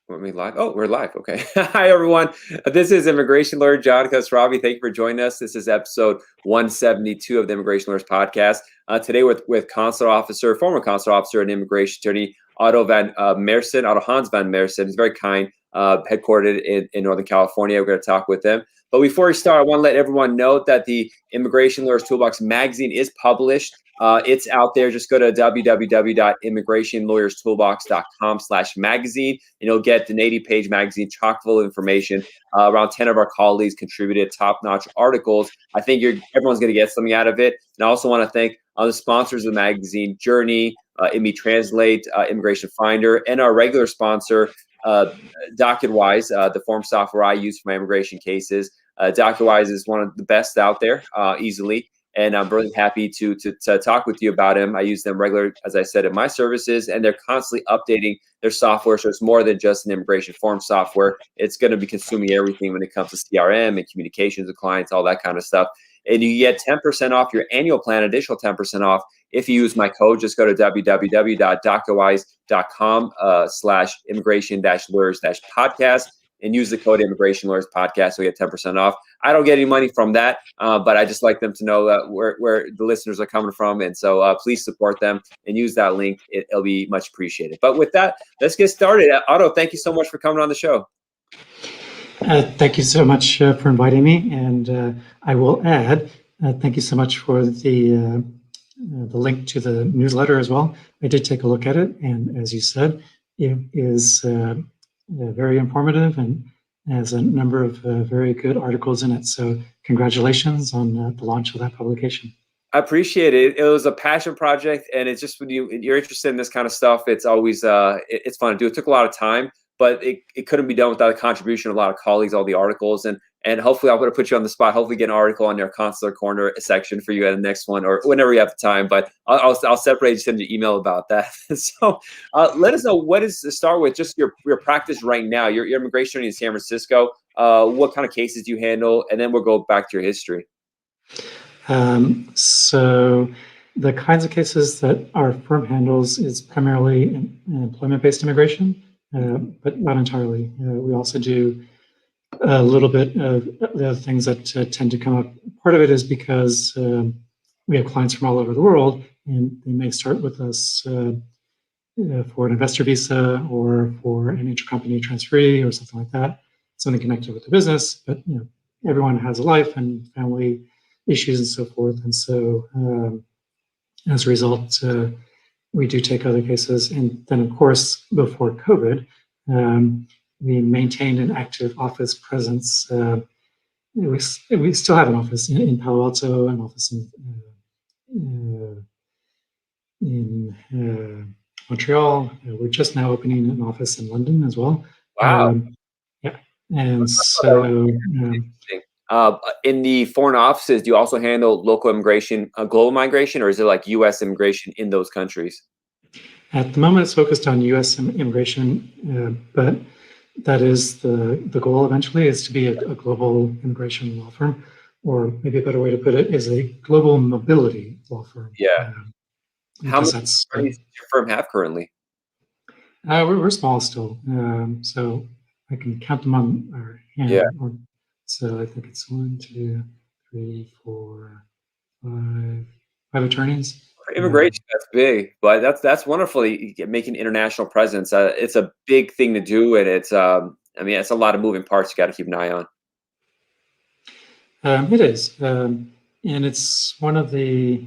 Want me live? Oh, we're live. Okay. Hi, everyone. This is Immigration Lawyer John Khosravi. Thank you for joining us. This is episode 172 of the Immigration Lawyers Podcast. Today, with Consular Officer, former Consular Officer and Immigration Attorney Otto Maerssen, Otto Hans van Maerssen. He's very kind, headquartered in Northern California. We're going to talk with him. But before we start, I want to let everyone know that the Immigration Lawyers Toolbox magazine is published. It's out there. Just go to www.immigrationlawyerstoolbox.com/magazine, and you'll get an 80-page magazine chock full of information. Around 10 of our colleagues contributed top-notch articles. I think everyone's going to get something out of it. And I also want to thank the sponsors of the magazine, Journey, IMMI Translate, Immigration Finder, and our regular sponsor, DocketWise, the form software I use for my immigration cases. DocketWise is one of the best out there, easily. And I'm really happy to talk with you about them. I use them regularly, as I said, in my services, and they're constantly updating their software. So it's more than just an immigration form software. It's going to be consuming everything when it comes to CRM and communications with clients, all that kind of stuff. And you get 10% off your annual plan, additional 10% off if you use my code. Just go to www.docketwise.com/immigration-lawyers-podcast and use the code Immigration Lawyers Podcast, so you get 10% off. I don't get any money from that, but I just like them to know that where the listeners are coming from. And so please support them and use that link. It'll be much appreciated. But with that, let's get started. Otto, thank you so much for coming on the show. Thank you so much for inviting me. And I will add, thank you so much for the link to the newsletter as well. I did take a look at it. And as you said, it is very informative and has a number of very good articles in it. So congratulations on the launch of that publication. I appreciate it. It was a passion project, and it's just when you're interested in this kind of stuff, it's always it's fun to do. It took a lot of time, but it couldn't be done without the contribution of a lot of colleagues, all the articles, and hopefully I'm going to put you on the spot. Hopefully get an article on your Consular Corner section for you at the next one or whenever you have the time. But I'll separate, send you an email about that. So let us know, what is to start with, just your practice right now. You're immigration attorney in San Francisco. What kind of cases do you handle? And then we'll go back to your history. So the kinds of cases that our firm handles is primarily employment-based immigration, but not entirely. We also do a little bit of the other things that tend to come up. Part of it is because we have clients from all over the world, and they may start with us for an investor visa or for an intercompany transferee or something like that, something connected with the business. But everyone has a life and family issues and so forth, and so as a result, we do take other cases. And then, of course, before COVID, we maintained an active office presence. We still have an office in Palo Alto, an office in Montreal. We're just now opening an office in London as well. Wow. Yeah, and so in the foreign offices, do you also handle local immigration, global migration, or is it like U.S. immigration in those countries? At the moment, it's focused on U.S. immigration, but that is the goal eventually, is to be a global immigration law firm, or maybe a better way to put it is a global mobility law firm. Yeah. How many attorneys does your firm have currently? We're small still, so I can count them on our hand. Yeah. So I think it's 1, 2, 3, 4, 5 attorneys. For immigration, that's big, but that's wonderful. You get making international presence. It's a big thing to do, and it's it's a lot of moving parts you got to keep an eye on. It is, and it's one of the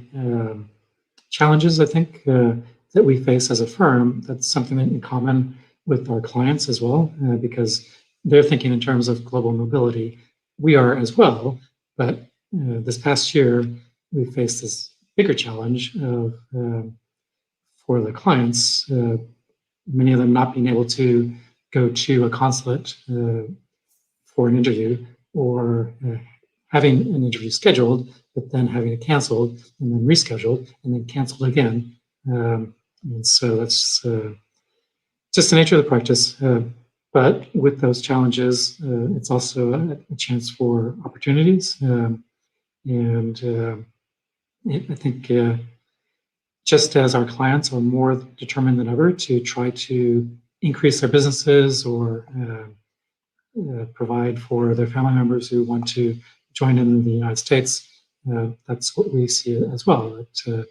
challenges, I think, that we face as a firm. That's something in common with our clients as well, because they're thinking in terms of global mobility. We are as well, but this past year we faced this bigger challenge of, for the clients, many of them not being able to go to a consulate for an interview, or having an interview scheduled, but then having it canceled and then rescheduled and then canceled again. And so that's just the nature of the practice. But with those challenges, it's also a chance for opportunities. I think just as our clients are more determined than ever to try to increase their businesses or provide for their family members who want to join in the United States. That's what we see as well. That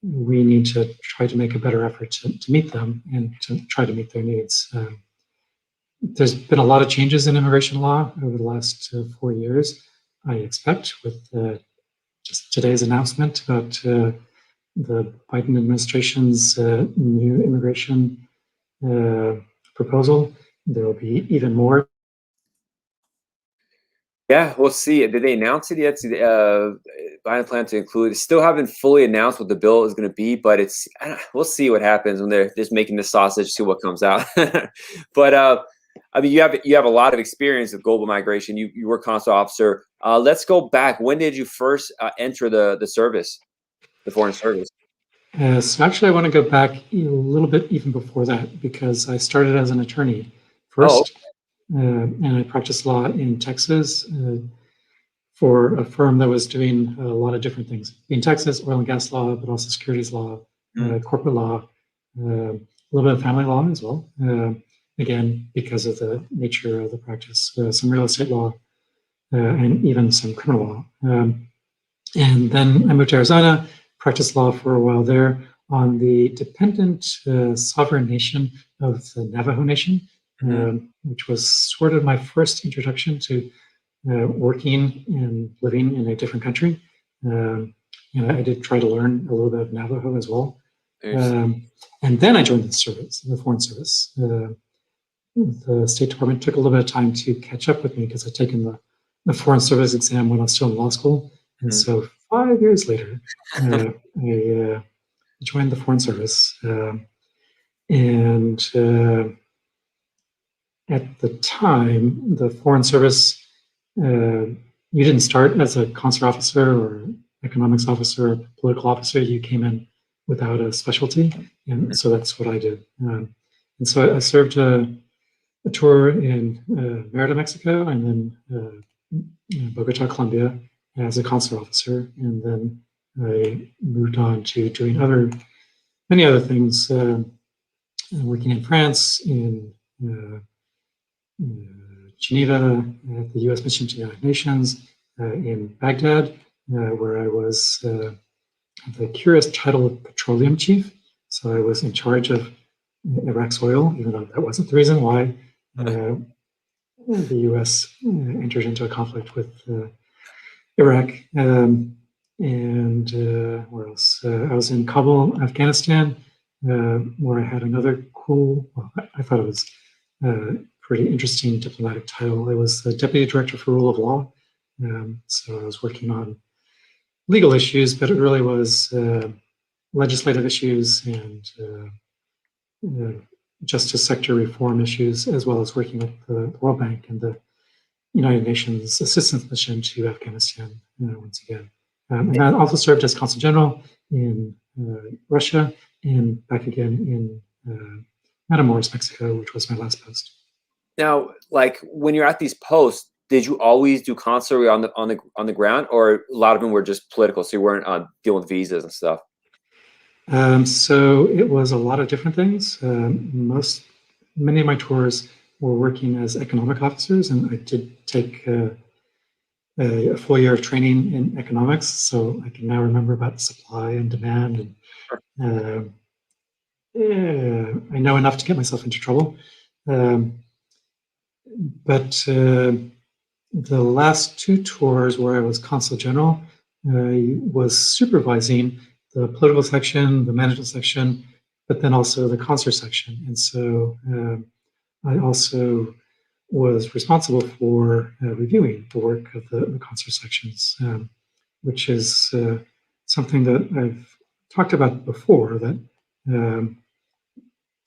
we need to try to make a better effort to meet them and to try to meet their needs. There's been a lot of changes in immigration law over the last 4 years. I expect with just today's announcement about the Biden administration's new immigration proposal, there will be even more. Yeah, we'll see. Did they announce it yet? Biden plan to include. Still haven't fully announced what the bill is going to be, but we'll see what happens when they're just making the sausage. See what comes out. But I mean, you have a lot of experience with global migration. You were consular officer. Let's go back. When did you first enter the service, the foreign service? So actually, I want to go back a little bit even before that because I started as an attorney Oh, first, and I practiced law in Texas for a firm that was doing a lot of different things in Texas: oil and gas law, but also securities law, corporate law, a little bit of family law as well. Again, because of the nature of the practice, some real estate law, and even some criminal law. And then I moved to Arizona, practiced law for a while there on the dependent sovereign nation of the Navajo Nation, which was sort of my first introduction to working and living in a different country. And I did try to learn a little bit of Navajo as well. And then I joined the service, the Foreign Service. The State Department took a little bit of time to catch up with me because I'd taken the Foreign Service exam when I was still in law school. And so 5 years later, I joined the Foreign Service. And at the time, the Foreign Service, you didn't start as a consular officer or economics officer or political officer. You came in without a specialty. And so that's what I did. And so I served a tour in Merida, Mexico, and then Bogota, Colombia, as a consular officer, and then I moved on to doing many other things, working in France, in Geneva, at the U.S. Mission to the United Nations, in Baghdad, where I was the curious title of petroleum chief. So I was in charge of Iraq's oil, even though that wasn't the reason why the U.S. entered into a conflict with Iraq. And where else? I was in Kabul, Afghanistan, where I had another cool, well, I thought it was a pretty interesting diplomatic title. I was the Deputy Director for Rule of Law. So I was working on legal issues, but it really was legislative issues and justice sector reform issues, as well as working with the World Bank and the United Nations Assistance Mission to Afghanistan once again. And I also served as Consul General in Russia and back again in Matamoros, Mexico, which was my last post. Now, like when you're at these posts, did you always do consular on the ground, or a lot of them were just political, so you weren't dealing with visas and stuff? So it was a lot of different things. Many of my tours were working as economic officers, and I did take a full year of training in economics, so I can now remember about supply and demand, and I know enough to get myself into trouble. But the last two tours where I was consul general, I was supervising the political section, the management section, but then also the consular section. And so I also was responsible for reviewing the work of the consular sections, which is something that I've talked about before, that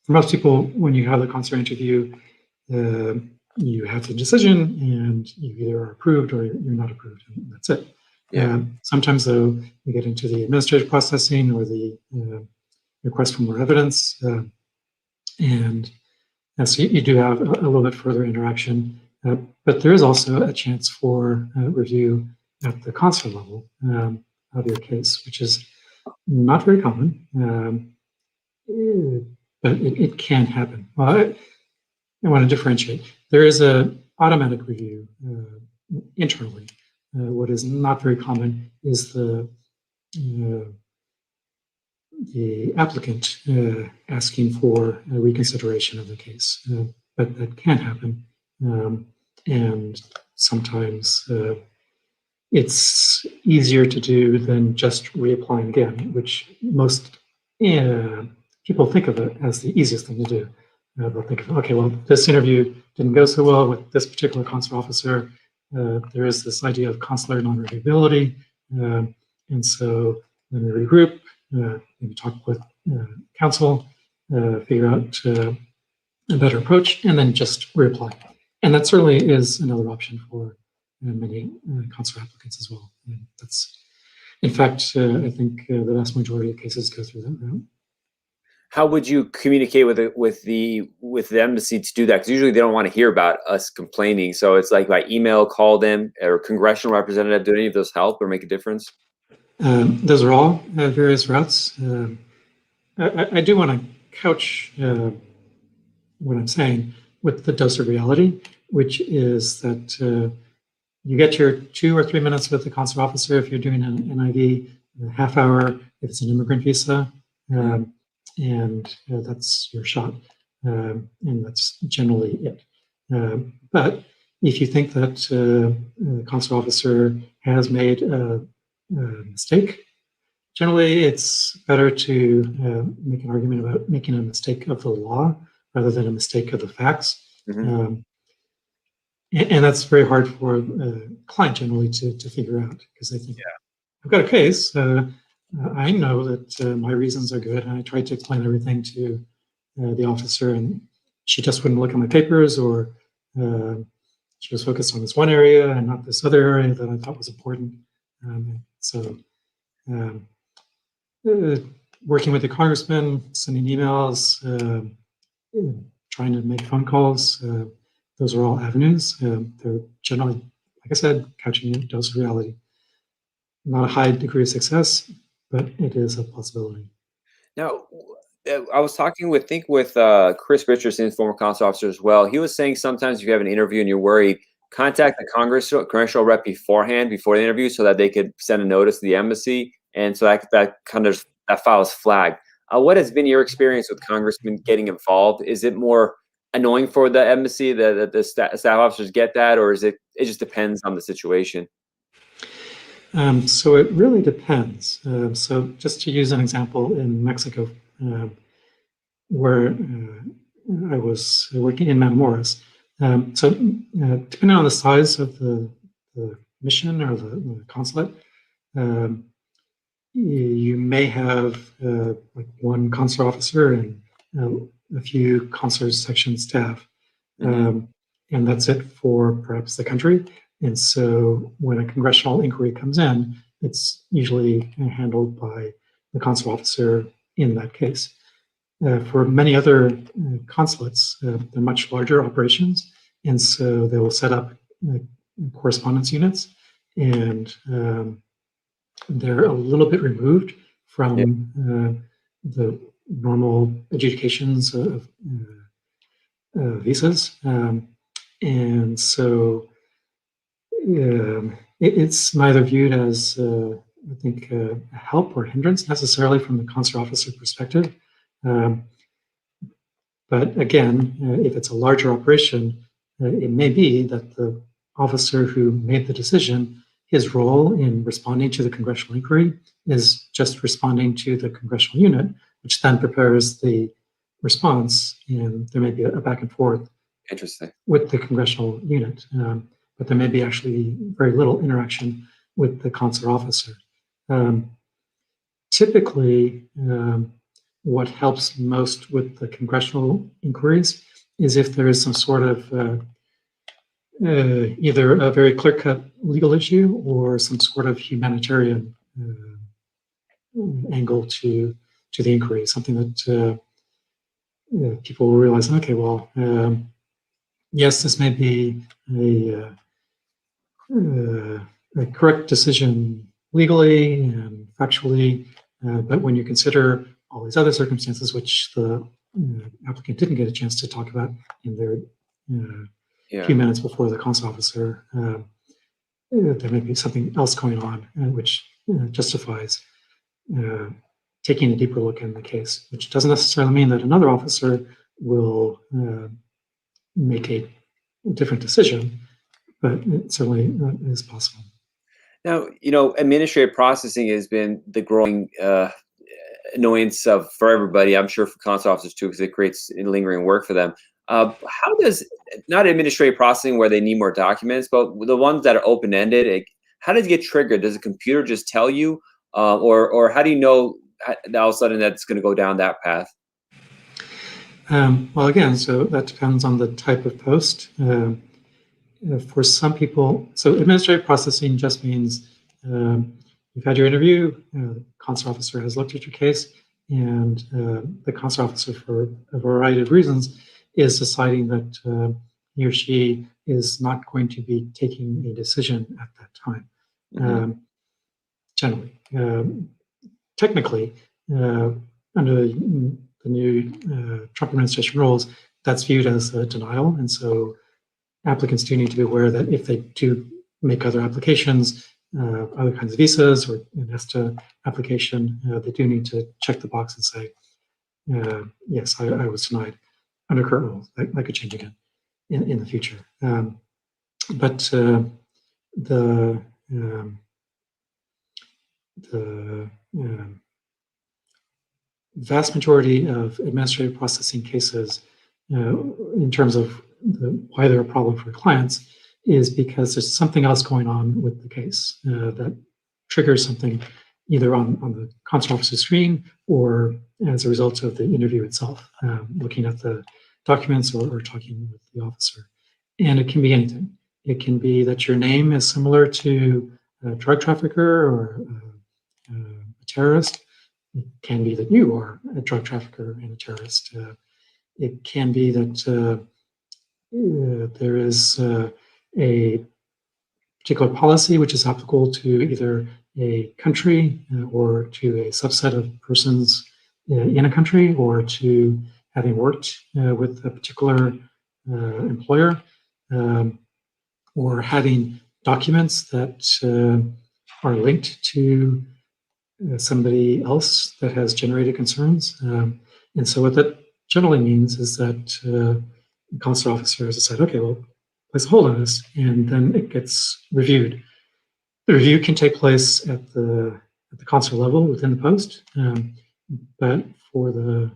for most people, when you have the consular interview, you have the decision and you either are approved or you're not approved, and that's it. Yeah. Sometimes, though, we get into the administrative processing or the request for more evidence, and so you do have a little bit further interaction. But there is also a chance for review at the consular level of your case, which is not very common. but it can happen. Well, I want to differentiate. There is an automatic review internally. What is not very common is the applicant asking for a reconsideration of the case, but that can happen, and sometimes it's easier to do than just reapplying again, which most people think of it as the easiest thing to do. They'll think of, okay, well, this interview didn't go so well with this particular consular officer. There is this idea of consular non-reviewability, and so then we regroup, maybe talk with counsel, figure out a better approach, and then just reapply. And that certainly is another option for many consular applicants as well. And that's, in fact, I think the vast majority of cases go through that route. How would you communicate with the embassy to do that? Because usually they don't want to hear about us complaining. So it's like by email, call them, or congressional representative. Do any of those help or make a difference? Those are all various routes. I do want to couch what I'm saying with the dose of reality, which is that you get your 2 or 3 minutes with the consular officer if you're doing an NIV, a half hour if it's an immigrant visa, and that's your shot, and that's generally it. But if you think that the consular officer has made a mistake, generally it's better to make an argument about making a mistake of the law rather than a mistake of the facts. And that's very hard for a client generally to figure out, because they think, I've got a case, I know that my reasons are good, and I tried to explain everything to the officer, and she just wouldn't look at my papers, or she was focused on this one area and not this other area that I thought was important. Working with the congressman, sending emails, trying to make phone calls, those are all avenues. They're generally, like I said, couching a dose of reality. Not a high degree of success, but it is a possibility. Now, I was talking with Chris Richardson, former consular officer as well. He was saying sometimes if you have an interview and you're worried, contact the congressional rep before the interview, so that they could send a notice to the embassy, and so that file is flagged. What has been your experience with congressmen getting involved? Is it more annoying for the embassy that the staff officers get that, or is it just depends on the situation? So it really depends. So just to use an example, in Mexico, where I was working in Matamoros. Depending on the size of the mission or the consulate, you may have like one consular officer and a few consular section staff, and that's it for perhaps the country. And so when a congressional inquiry comes in, it's usually handled by the consular officer in that case. For many other consulates, they're much larger operations, and so they will set up correspondence units, and they're a little bit removed from the normal adjudications of visas, and so it's neither viewed as I think a help or hindrance necessarily from the consular officer perspective. But again, if it's a larger operation, it may be that the officer who made the decision, his role in responding to the congressional inquiry is just responding to the congressional unit, which then prepares the response, and there may be a back and forth with the congressional unit. But there may be actually very little interaction with the consular officer. Typically, what helps most with the congressional inquiries is if there is some sort of either a very clear-cut legal issue or some sort of humanitarian angle to the inquiry, something that people will realize, okay, well, yes, this may be a correct decision legally and factually, but when you consider all these other circumstances, which the applicant didn't get a chance to talk about in their few minutes before the consular officer. There may be something else going on which justifies taking a deeper look in the case, which doesn't necessarily mean that another officer will make a different decision, but it certainly is possible. Now, administrative processing has been the growing annoyance for everybody. I'm sure for consular officers too, because it creates lingering work for them. How does, not administrative processing where they need more documents, but the ones that are open-ended, how does it get triggered? Does the computer just tell you, or how do you know all of a sudden that's going to go down that path? Well, again, so that depends on the type of post. For some people, so administrative processing just means you've had your interview, the consular officer has looked at your case, and the consular officer, for a variety of reasons, is deciding that he or she is not going to be taking a decision at that time. Generally, technically, under the new Trump administration rules, that's viewed as a denial, and so applicants do need to be aware that if they do make other applications, other kinds of visas or an ESTA application, they do need to check the box and say, yes, I was denied under current rules. That could change again in the future. But the vast majority of administrative processing cases, in terms of why they're a problem for clients, is because there's something else going on with the case that triggers something either on the consular officer screen or as a result of the interview itself, looking at the documents or talking with the officer. And it can be anything. It can be that your name is similar to a drug trafficker or a terrorist. It can be that you are a drug trafficker and a terrorist. It can be that there is a particular policy which is applicable to either a country or to a subset of persons in a country, or to having worked with a particular employer, or having documents that are linked to somebody else that has generated concerns. And so what that generally means is that the consular officer has decided, okay, well, place a hold on this, and then it gets reviewed. The review can take place at the consular level within the post, but for the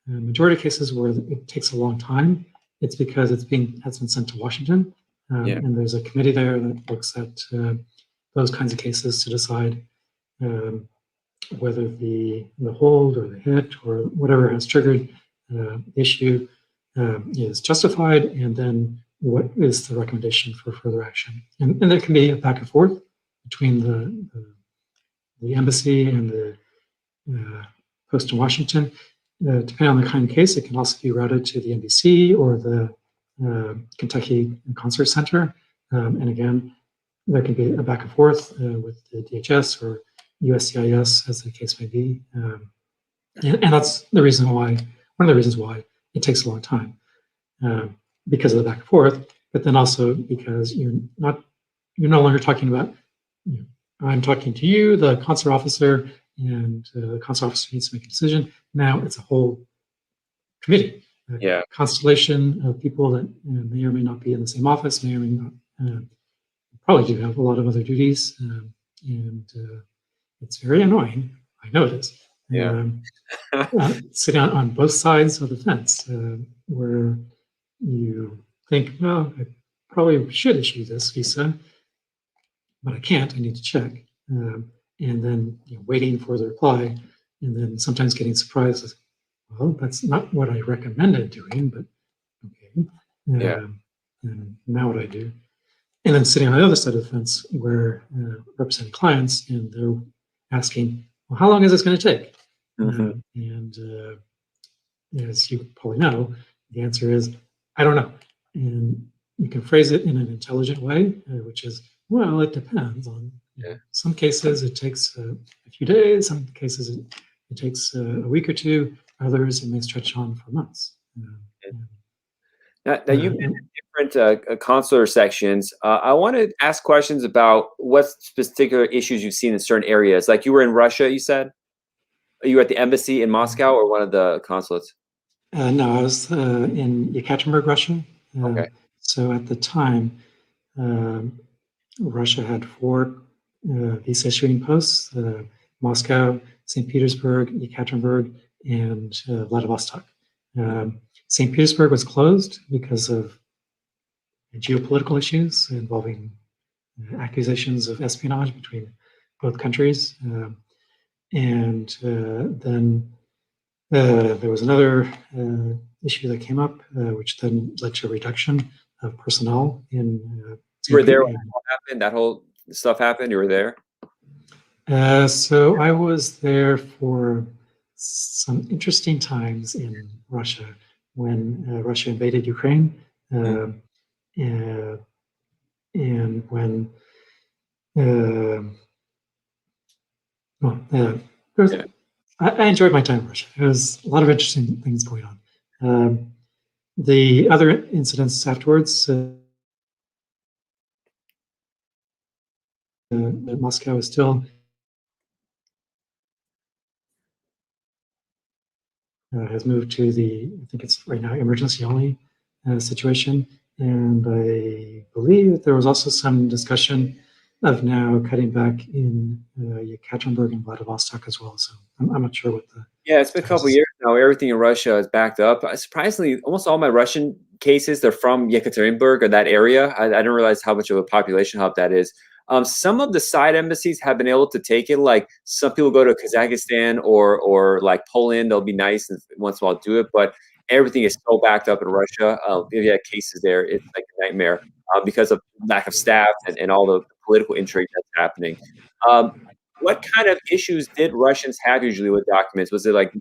majority of cases where it takes a long time, it's because has been sent to Washington, and there's a committee there that looks at those kinds of cases to decide whether the hold or the hit or whatever has triggered the issue is justified, and then what is the recommendation for further action. And there can be a back and forth between the embassy and the post in Washington. Depending on the kind of case, it can also be routed to the NBC or the Kentucky Consular Center. And again, there can be a back and forth with the DHS or USCIS, as the case may be. And that's the reason why, one of the reasons why it takes a long time, because of the back and forth, but then also because you're no longer talking about, I'm talking to you, the consular officer, and the consular officer needs to make a decision. Now it's a whole committee, a constellation of people that may or may not be in the same office, may or may not, probably do have a lot of other duties, and it's very annoying. I know it is. Sitting on both sides of the fence, where you think, well, I probably should issue this visa, but I can't. I need to check, and then waiting for the reply, and then sometimes getting surprised. As, well, that's not what I recommended doing, but okay. And now what I do? And then sitting on the other side of the fence, where representing clients, and they're asking, well, how long is this going to take? And as you probably know, the answer is, I don't know. And you can phrase it in an intelligent way, which is, well, it depends on, some cases it takes a few days, some cases it takes a week or two, Others, it may stretch on for months. Now you've been in different consular sections. I want to ask questions about what particular issues you've seen in certain areas. Like you were in Russia, you said? You were at the embassy in Moscow or one of the consulates? No, I was in Yekaterinburg, Russia. Okay. So at the time, um, Russia had four visa issuing posts: Moscow, St. Petersburg, Yekaterinburg, and Vladivostok. St. Petersburg was closed because of geopolitical issues involving accusations of espionage between both countries. And then there was another issue that came up, which then led to a reduction of personnel in You were St. there when Petersburg. that all happened? That whole stuff happened? You were there? So I was there for some interesting times in Russia when Russia invaded Ukraine, uh, uh, and when well, there was, Yeah. I enjoyed my time in Russia. There was a lot of interesting things going on. The other incidents afterwards, Moscow is still has moved to I think it's right now emergency only situation. And I believe there was also some discussion of now cutting back in Yekaterinburg and Vladivostok as well. So I'm not sure what the Yeah, it's been a status couple is. years now. Everything in Russia is backed up. Surprisingly, almost all my Russian cases, they're from Yekaterinburg or that area. I didn't realize how much of a population hub that is. Some of the side embassies have been able to take it. Like some people go to Kazakhstan or like Poland. They'll be nice and once in a while do it, but everything is so backed up in Russia. If you have cases there, it's like a nightmare because of lack of staff and all the political intrigue that's happening. Um, what kind of issues did Russians have usually with documents? Was it like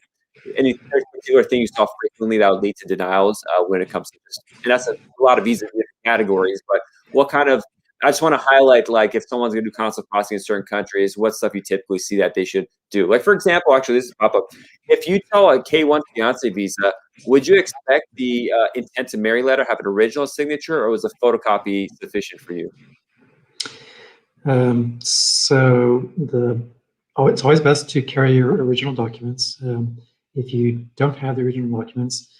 any particular thing you saw frequently that would lead to denials when it comes to this? And that's a lot of visa categories, but what kind of, I just want to highlight, like, if someone's going to do consular processing in certain countries, what stuff you typically see that they should do. Like, for example, actually, this is pop up. If you tell a K1 fiance visa, would you expect the intent to marry letter have an original signature, or was a photocopy sufficient for you? So it's always best to carry your original documents. If you don't have the original documents,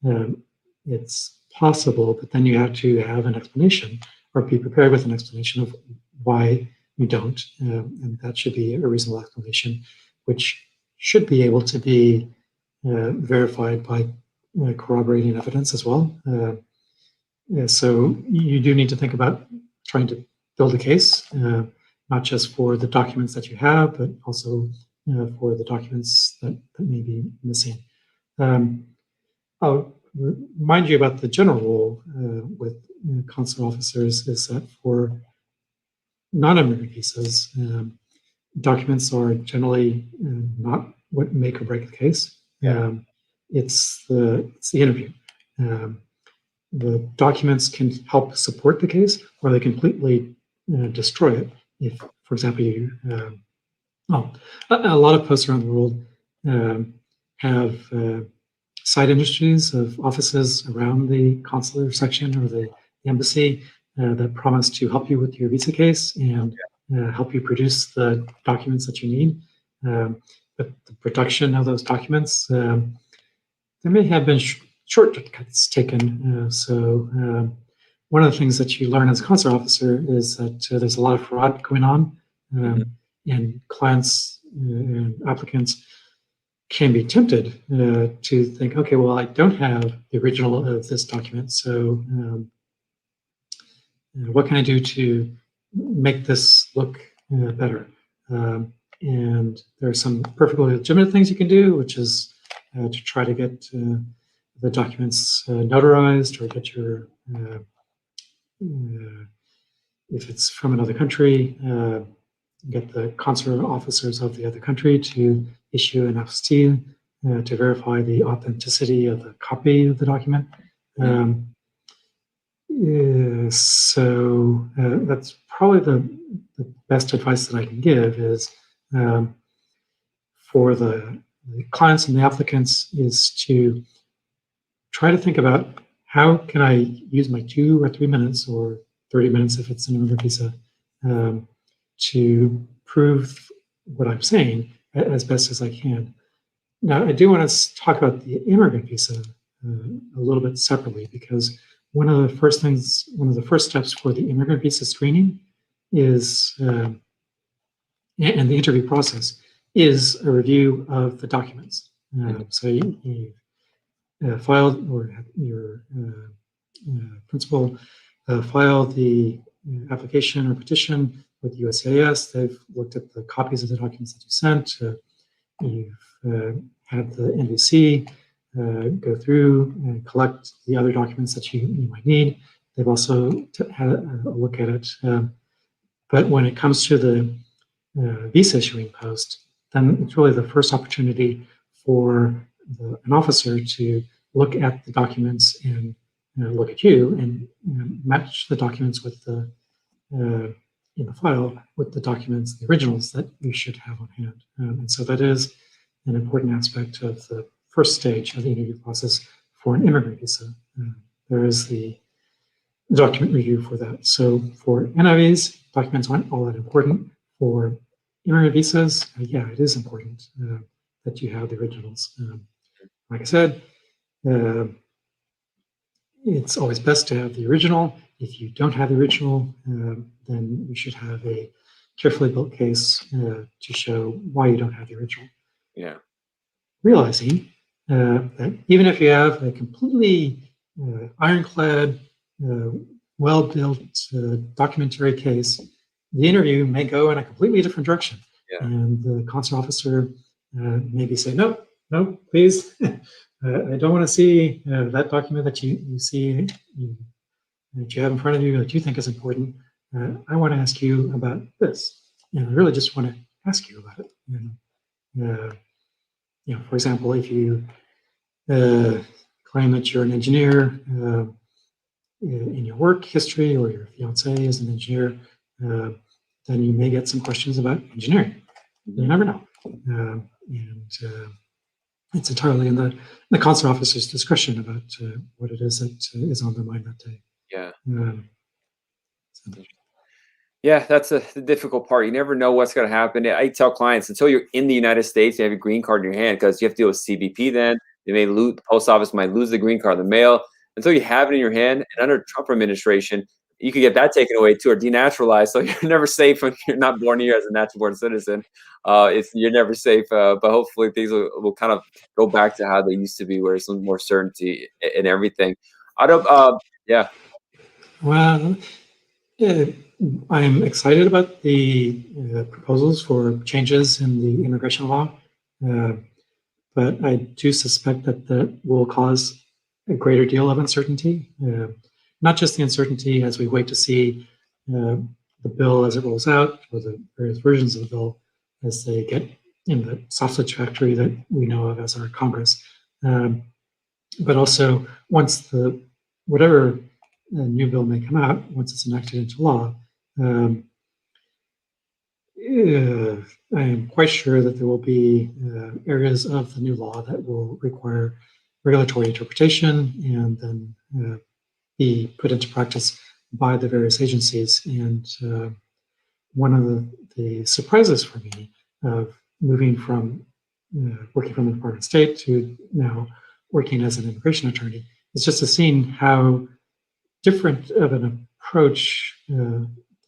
um, it's possible, but then you have to have an explanation or be prepared with an explanation of why you don't. And that should be a reasonable explanation, which should be able to be verified by corroborating evidence as well. So you do need to think about trying to build a case, not just for the documents that you have, but also for the documents that may be missing. I'll remind you about the general rule with consular officers is that for non-immigrant visas, documents are generally not what make or break the case. It's the interview. Um, the documents can help support the case, or they completely destroy it. If, for example, a lot of posts around the world have side industries of offices around the consular section or the embassy that promise to help you with your visa case and help you produce the documents that you need. But the production of those documents, there may have been shortcuts taken. One of the things that you learn as a consular officer is that there's a lot of fraud going on, and clients and applicants can be tempted to think, okay, well, I don't have the original of this document, so what can I do to make this look better? And there are some perfectly legitimate things you can do, which is to try to get the documents notarized or get your, if it's from another country, get the consular officers of the other country to issue an apostille to verify the authenticity of the copy of the document. That's probably the best advice that I can give is for the the clients and the applicants is to try to think about how can I use my 2 or 3 minutes or 30 minutes if it's an immigrant visa to prove what I'm saying as best as I can. Now, I do want to talk about the immigrant visa a little bit separately because one of the first steps for the immigrant visa screening is, and the interview process is a review of the documents. So you filed, or your principal filed the application or petition with USCIS. They've looked at the copies of the documents that you sent. You've had the NVC go through and collect the other documents that you might need. They've also had a look at it. But when it comes to the visa issuing post, then it's really the first opportunity for an officer to look at the documents and look at you and match the documents with the in the file with the documents, the originals that you should have on hand. And so that is an important aspect of the first stage of the interview process for an immigrant visa. There is the document review for that. So for NIVs, documents aren't all that important. For immigrant visas, yeah, it is important that you have the originals. Like I said, it's always best to have the original. If you don't have the original, then you should have a carefully built case to show why you don't have the original. Yeah. Realizing that even if you have a completely ironclad, well-built documentary case, the interview may go in a completely different direction. Yeah. And the consular officer maybe say, no, please. I don't want to see that document that you see that you have in front of you that you think is important. I want to ask you about this. I really just want to ask you about it. And, for example, if you claim that you're an engineer in your work history, or your fiance is an engineer, then you may get some questions about engineering. You never know. It's entirely in the consular officer's discretion about what it is that is on their mind that day. Yeah. So. Yeah, that's the difficult part. You never know what's going to happen. I tell clients, until you're in the United States, you have your green card in your hand, because you have to deal with CBP then. They may lose, the post office might lose the green card in the mail. Until you have it in your hand, and under Trump administration, you could get that taken away too, or denaturalized. So you're never safe when you're not born here as a natural born citizen. You're never safe. But hopefully things will kind of go back to how they used to be, where there's some more certainty in everything. Yeah. Well, I'm excited about the proposals for changes in the immigration law, but I do suspect that will cause a greater deal of uncertainty. Not just the uncertainty as we wait to see the bill as it rolls out, or the various versions of the bill as they get in the sausage factory that we know of as our Congress, but also once whatever new bill may come out, once it's enacted into law, I am quite sure that there will be areas of the new law that will require regulatory interpretation and then be put into practice by the various agencies. And one of the surprises for me of moving from working from the Department of State to now working as an immigration attorney is just to seeing how different of an approach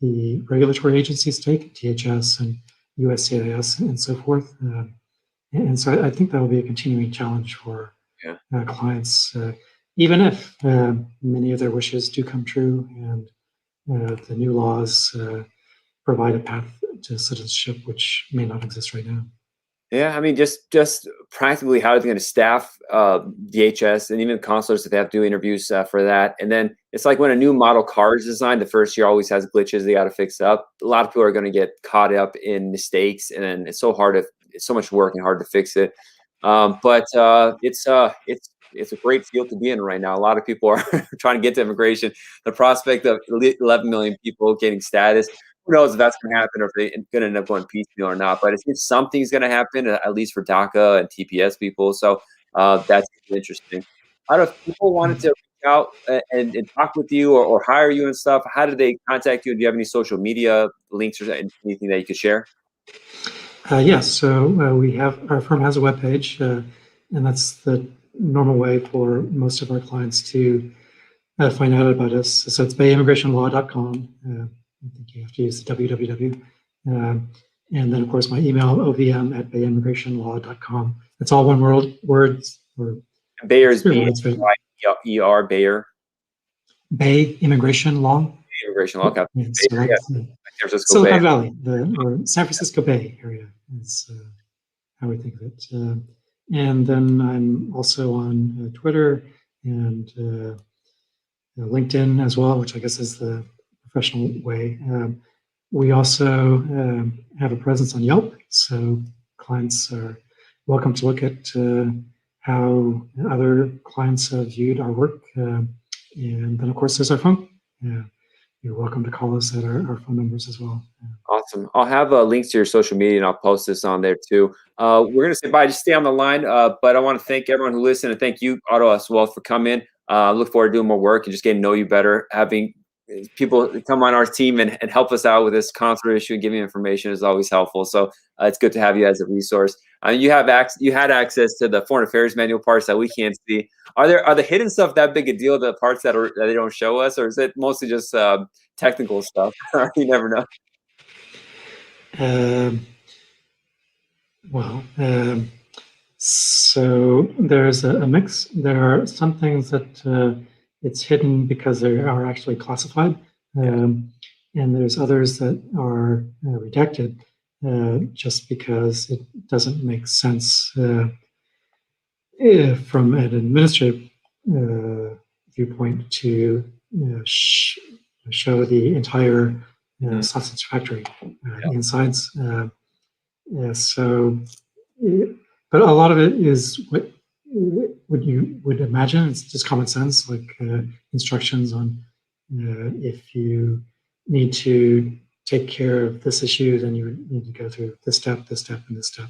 the regulatory agencies take, DHS and USCIS and so forth. And so I think that will be a continuing challenge for clients, even if many of their wishes do come true and the new laws provide a path to citizenship, which may not exist right now. Yeah, I mean, just practically how it's going to staff DHS and even consulars if they have to do interviews for that. And then it's like when a new model car is designed, the first year always has glitches they got to fix up. A lot of people are going to get caught up in mistakes, and then it's so much work and hard to fix it. But it's a great field to be in right now. A lot of people are trying to get to immigration. The prospect of 11 million people getting status, who knows if that's going to happen or if they're going to end up going piecemeal or not. But it seems something's going to happen, at least for DACA and TPS people. So that's interesting. I don't know if people wanted to reach out and talk with you or hire you and stuff. How did they contact you? Do you have any social media links or anything that you could share? Yes, so our firm has a webpage, and that's the normal way for most of our clients to find out about us. So it's bayimmigrationlaw.com. I think you have to use the www. And then, of course, my email, ovm@bayimmigrationlaw.com. It's all one words. Bayer's B-Y-E-R, Bayer. Bay Immigration Law. Immigration Law. Okay. Yeah, so like San Francisco Silicon Bay. Valley, or San Francisco Bay area is how we think of it. And then I'm also on Twitter and LinkedIn as well, which I guess is the professional way. We also have a presence on Yelp, so clients are welcome to look at how other clients have viewed our work. And then, of course, there's our phone. You're welcome to call us at our phone numbers as well. Awesome. I'll have links to your social media and I'll post this on there too. We're going to say bye. Just stay on the line. But I want to thank everyone who listened and thank you, Otto, as well, for coming. Look forward to doing more work and just getting to know you better. Having people come on our team and help us out with this consular issue and giving information is always helpful. So it's good to have you as a resource. You had access to the foreign affairs manual parts that we can't see. Are the hidden stuff that big a deal? The parts that they don't show us, or is it mostly just technical stuff? You never know. So there's a mix. There are some things that it's hidden because they are actually classified, and there's others that are redacted just because it doesn't make sense from an administrative viewpoint to show the entire sausage factory insides. But a lot of it is what you would imagine. It's just common sense, like instructions on if you need to take care of this issue, then you need to go through this step, and this step,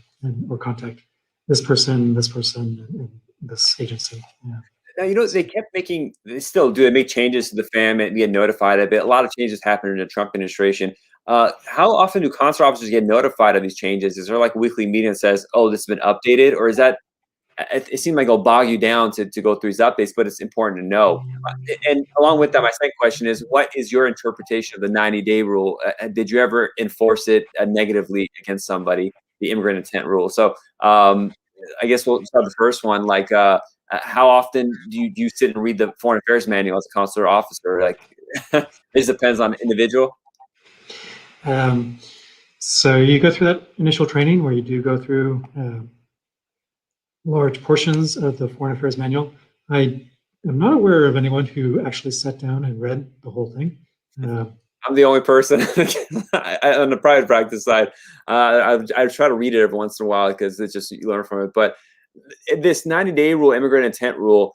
or contact this person, and this agency. Yeah. Now, they still do. They make changes to the FAM and get notified of it. A lot of changes happen in the Trump administration. How often do consular officers get notified of these changes? Is there like a weekly meeting that says, oh, this has been updated? Or is that, it seems like it'll bog you down to go through these updates, but it's important to know. And along with that, my second question is, what is your interpretation of the 90-day rule? Did you ever enforce it negatively against somebody, the immigrant intent rule? So I guess we'll start the first one. Like, how often do you sit and read the foreign affairs manual as a consular officer? Like, it just depends on the individual. So you go through that initial training where you do go through large portions of the foreign affairs manual. I am not aware of anyone who actually sat down and read the whole thing. I'm the only person on the private practice side. I try to read it every once in a while because it's just, you learn from it. But this 90-day rule, immigrant intent rule,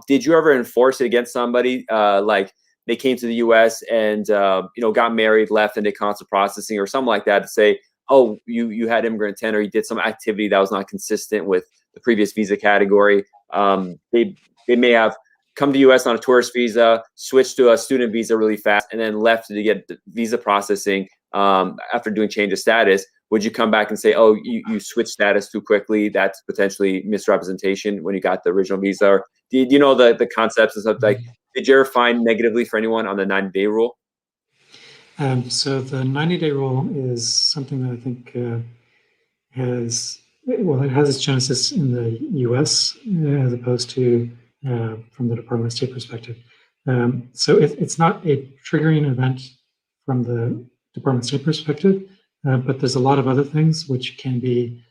did you ever enforce it against somebody? Like they came to the U.S. and got married, left, and did consular processing or something like that to say, oh, you had immigrant intent or you did some activity that was not consistent with the previous visa category. They may have come to U.S. on a tourist visa, switched to a student visa really fast, and then left to get the visa processing after doing change of status. Would you come back and say, oh, you switched status too quickly? That's potentially misrepresentation when you got the original visa? Or do you know the concepts and stuff? Like, did you ever find negatively for anyone on the 90-day rule? So the 90-day rule is something that I think it has its genesis in the U.S. As opposed to from the Department of State perspective. So it's not a triggering event from the Department of State perspective, but there's a lot of other things which can be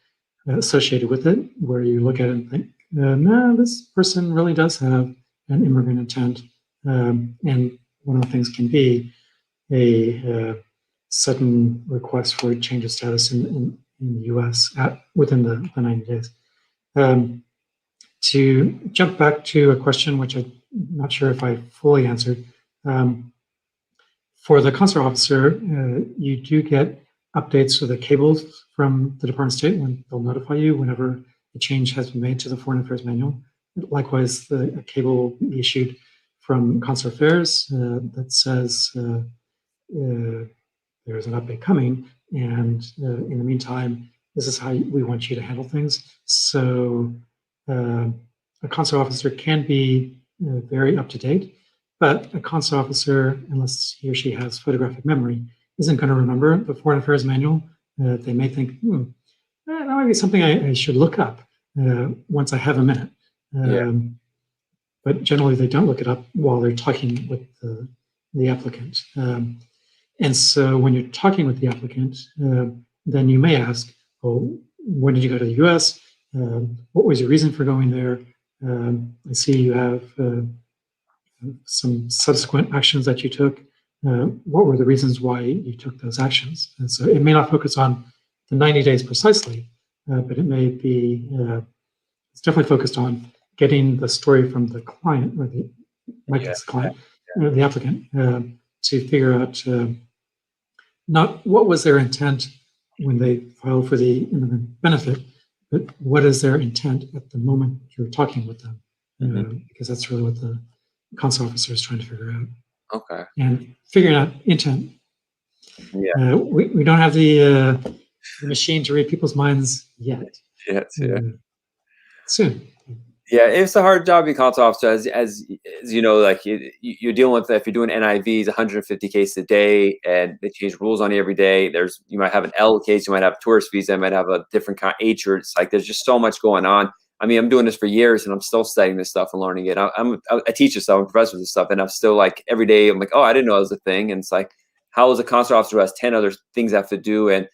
associated with it, where you look at it and think, no, this person really does have an immigrant intent. And one of the things can be a sudden request for a change of status in the U.S. within the 90 days. To jump back to a question which I'm not sure if I fully answered, For the consular officer, you do get updates to the cables from the Department of State when they'll notify you whenever a change has been made to the Foreign Affairs Manual. Likewise, a cable will be issued from Consular Affairs that says there's an update coming, and in the meantime, this is how we want you to handle things. So a consular officer can be very up to date, but a consular officer, unless he or she has photographic memory, isn't going to remember the Foreign Affairs Manual. They may think, that might be something I should look up once I have a minute. But generally, they don't look it up while they're talking with the applicant. And so when you're talking with the applicant, then you may ask, oh, when did you go to the US? What was your reason for going there? I see you have some subsequent actions that you took. What were the reasons why you took those actions? And so it may not focus on the 90 days precisely, but it may be, it's definitely focused on getting the story from the client, or the client, the applicant, to figure out not what was their intent when they filed for the immigrant benefit, but what is their intent at the moment you're talking with them, because that's really what the consular officer is trying to figure out. Okay. And figuring out intent. We don't have the machine to read people's minds yet. Soon. Yeah, it's a hard job being consular officer, as you know, like you're dealing with, if you're doing NIVs, 150 cases a day, and they change rules on you every day. You might have an L case, you might have a tourist visa, you might have a different kind of H, or it's like there's just so much going on. I mean, I'm doing this for years, and I'm still studying this stuff and learning it. I teach this stuff, I'm a professor of this stuff, and I'm still like every day I'm like, oh, I didn't know it was a thing. And it's like, how is a consular officer who has 10 other things I have to do, and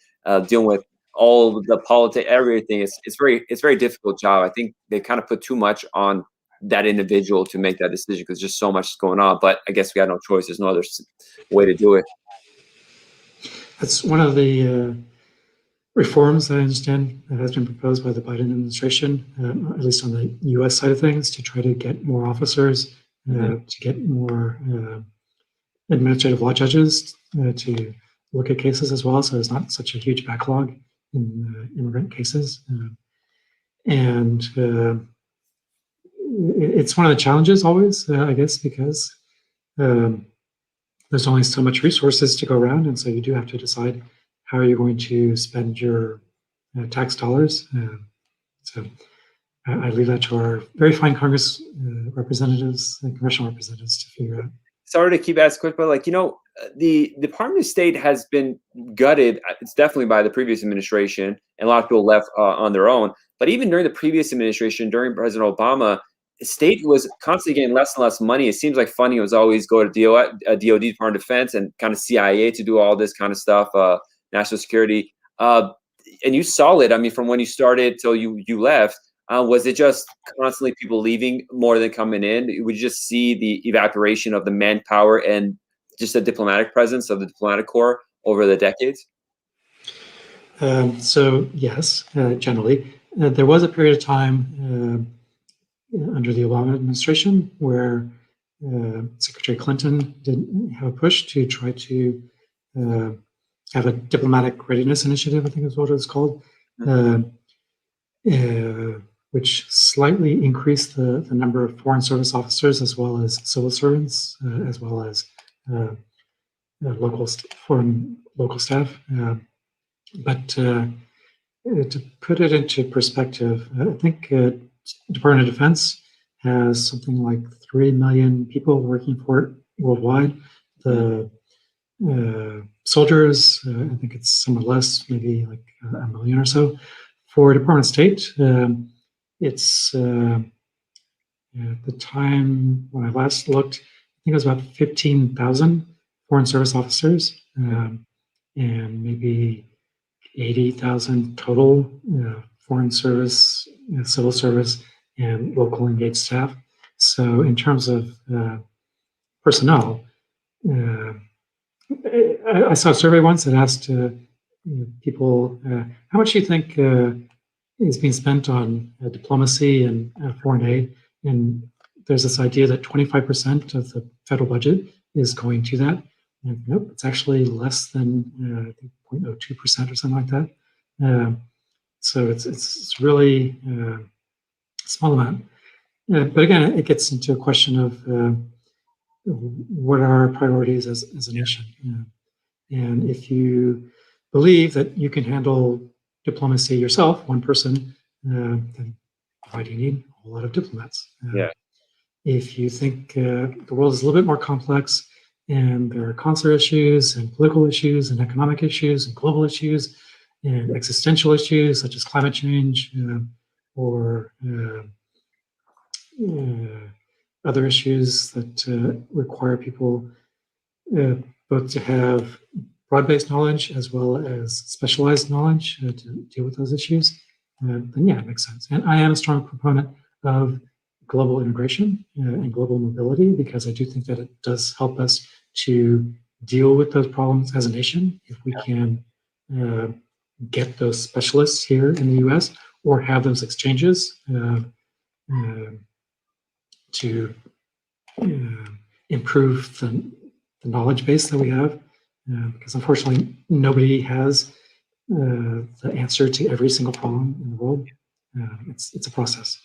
dealing with all the politics, everything? It's very difficult job. I think they kind of put too much on that individual to make that decision, because just so much is going on. But I guess we had no choice. There's no other way to do it. That's one of the reforms that I understand that has been proposed by the Biden administration, at least on the U.S. side of things, to try to get more officers, to get more administrative law judges to look at cases as well, so there's not such a huge backlog in immigrant cases. And it's one of the challenges always, I guess, because there's only so much resources to go around, and so you do have to decide how are you going to spend your tax dollars. So I leave that to our very fine Congress representatives and congressional representatives to figure out. Sorry to keep asking quick, but like, the Department of State has been gutted. It's definitely by the previous administration, and a lot of people left on their own. But even during the previous administration, during President Obama, the state was constantly getting less and less money. It seems like funding was always go to DOD, Department of Defense, and kind of CIA to do all this kind of stuff, national security. And you saw it. I mean, from when you started till you left. Was it just constantly people leaving more than coming in? Would you just see the evaporation of the manpower and just the diplomatic presence of the diplomatic corps over the decades? So yes, generally. There was a period of time under the Obama administration where Secretary Clinton did have a push to try to have a diplomatic readiness initiative, I think is what it was called, which slightly increased the number of foreign service officers as well as civil servants, as well as local staff. But to put it into perspective, I think Department of Defense has something like 3 million people working for it worldwide. The soldiers, I think it's somewhat less, maybe like 1 million or so. For Department of State, it's at the time when I last looked, I think it was about 15,000 foreign service officers, and maybe 80,000 total foreign service, civil service, and local engaged staff. So in terms of personnel, I saw a survey once that asked people, how much do you think is being spent on diplomacy and foreign aid? And there's this idea that 25% of the federal budget is going to that. And nope, it's actually less than I think 0.02% or something like that. So it's really a small amount. But again, it gets into a question of what are our priorities as a nation. And if you believe that you can handle diplomacy yourself, one person, then why do you need a whole lot of diplomats? Yeah. If you think the world is a little bit more complex and there are consular issues and political issues and economic issues and global issues and existential issues such as climate change or other issues that require people both to have broad-based knowledge as well as specialized knowledge to deal with those issues, then yeah, it makes sense. And I am a strong proponent of global integration and global mobility because I do think that it does help us to deal with those problems as a nation if we can get those specialists here in the U.S. or have those exchanges to improve the knowledge base that we have, because unfortunately nobody has the answer to every single problem in the world. It's a process.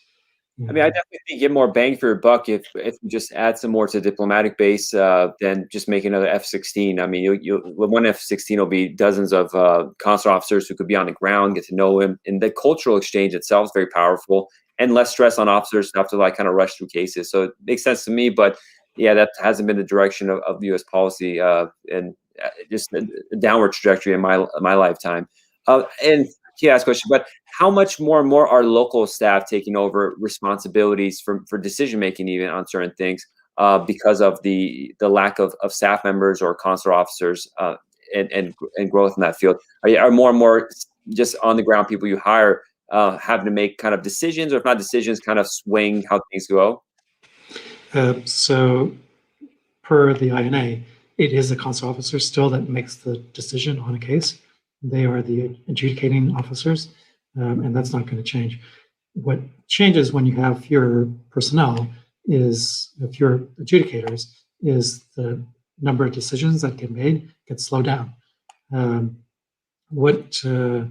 I mean, I definitely think you get more bang for your buck if you just add some more to the diplomatic base than just make another F-16. I mean, one F-16 will be dozens of consular officers who could be on the ground, get to know him, and the cultural exchange itself is very powerful and less stress on officers to have to like kind of rush through cases. So it makes sense to me, but yeah, that hasn't been the direction of U.S. policy and just a downward trajectory in my lifetime. And he asked a question, but how much more and more are local staff taking over responsibilities for decision making, even on certain things, because of the lack of staff members or consular officers and growth in that field? Are more and more just on the ground people you hire having to make kind of decisions, or if not decisions, kind of swing how things go? So per the INA, it is the consular officer still that makes the decision on a case. They are the adjudicating officers, and that's not going to change. What changes when you have fewer personnel is, fewer adjudicators, is the number of decisions that get made gets slowed down. What a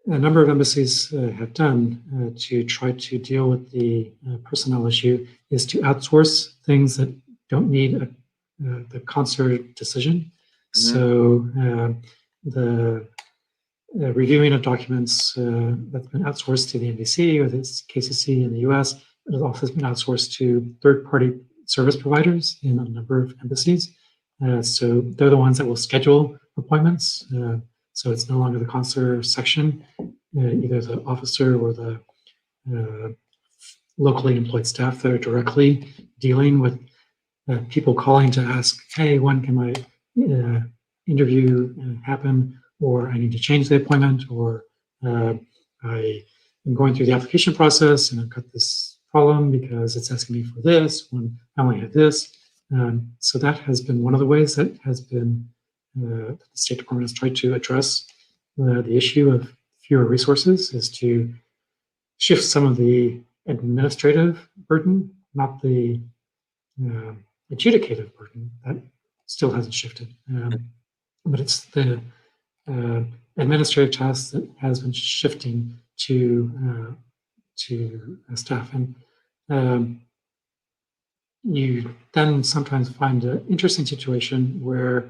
number of embassies have done to try to deal with the personnel issue is to outsource things that don't need the consular decision. So the reviewing of documents that's been outsourced to the NVC or the KCC in the US, it has also been outsourced to third-party service providers in a number of embassies. So they're the ones that will schedule appointments. So it's no longer the consular section, either the officer or the locally employed staff that are directly dealing with people calling to ask, hey, when can my interview happen? Or I need to change the appointment, or I am going through the application process and I've got this problem because it's asking me for this when I only have this. So that has been one of the ways that has been the State Department has tried to address the issue of fewer resources, is to shift some of the administrative burden, not the adjudicative burden. That still hasn't shifted, but it's the administrative tasks that has been shifting to staff. And you then sometimes find an interesting situation where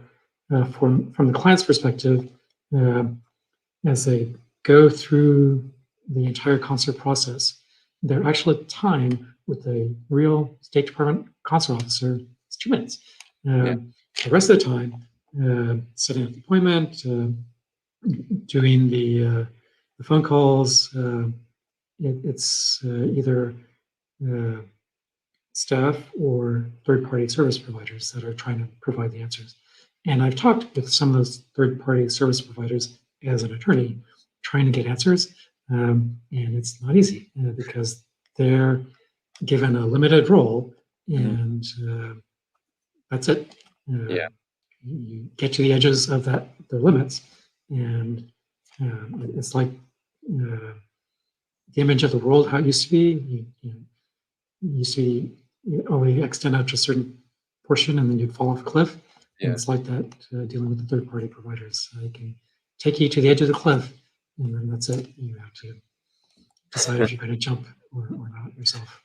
from the client's perspective, as they go through the entire consular process, their actual time with a real State Department consular officer is 2 minutes. The rest of the time, setting up the appointment, doing the phone calls, it's either staff or third-party service providers that are trying to provide the answers. And I've talked with some of those third-party service providers as an attorney, trying to get answers, and it's not easy because they're given a limited role, and that's it. You get to the edges of their limits, and it's like the image of the world how it used to be. You used to only extend out to a certain portion, and then you'd fall off a cliff. And Yeah. it's like that dealing with the third-party providers. They can take you to the edge of the cliff, and then that's it. You have to decide if you're going to jump or not yourself.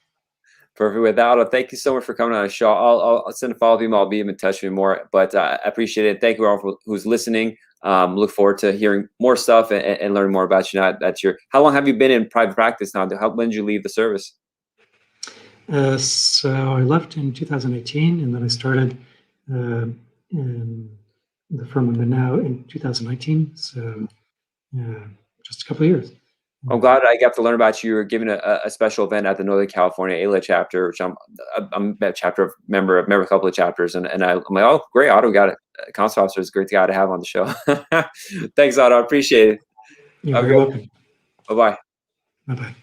Perfect. With Otto, thank you so much for coming on the show. I'll send a follow-up email. I'll be in touch with you more, but I appreciate it. Thank you all who's listening. Look forward to hearing more stuff and learning more about you. How long have you been in private practice now? When did you leave the service? So I left in 2018, and then I started in the firm I'm in now in 2019. So just a couple of years. I'm glad I got to learn about you. You're giving a special event at the Northern California ALA chapter, which I'm a chapter member of a couple of chapters, and I'm like, oh, great, Otto got it. Consul officer is a great guy to have on the show. Thanks, Otto. I appreciate it. You're very welcome. Bye bye. Bye bye.